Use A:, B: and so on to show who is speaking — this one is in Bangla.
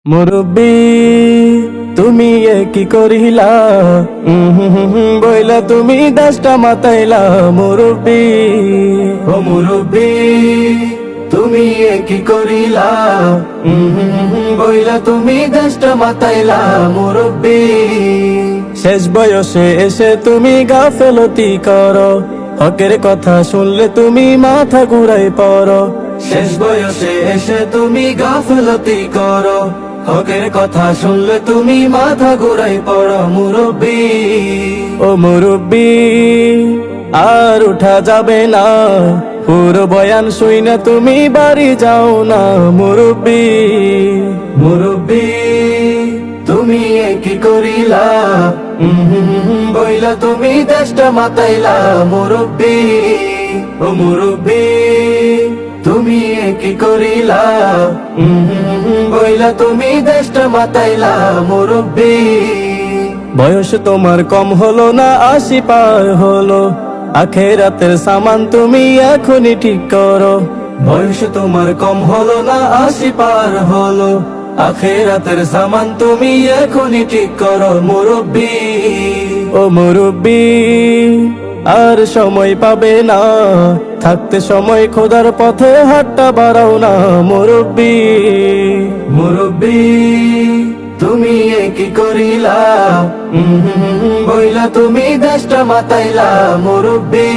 A: মুরব্বি তুমি কি করিলা বইলা তুমি দশটা মাতাইলা মুরব্বি ও মুরব্বি তুমি কি করিলা বইলা তুমি দশটা মাতাইলা মুরব্বি শেষ বয়সে এসে তুমি গাফেলতি করো হকের কথা শুনলে তুমি মাথা ঘুরাই পড়ো শেষ বয়সে এসে তুমি গাফেলতি করো হকের কথা শুনলে তুমি মাথা ঘুরাই পড়ো মুরব্বি ও মুরব্বি আর উঠা যাবে না পুরো বয়ান শুইনা তুমি বাড়ি যাও না মুরব্বি মুরব্বি তুমি কি করিলা বইলা তুমি দেশটা মাতাইলা মুরব্বি ও মুরব্বি তুমি কি করিলা বইলা তুমি দেশটা মাতাইলা মুরব্বি বয়স তোমার কম হলো না 80 পার হলো আখেরাতের সামান তুমি এখনই ঠিক করো বয়স তোমার কম হলো না 80 পার হলো আখেরাতের সামান তুমি এখনই ঠিক করো মুরব্বি ও মুরব্বি আর সময় পাবে না থাকতে সময় খোদার পথে হাতটা বাড়াও না মুরব্বি মুরব্বি তুমি কি করিলা বইলা তুমি দেশটা মাতাইলা মুরব্বি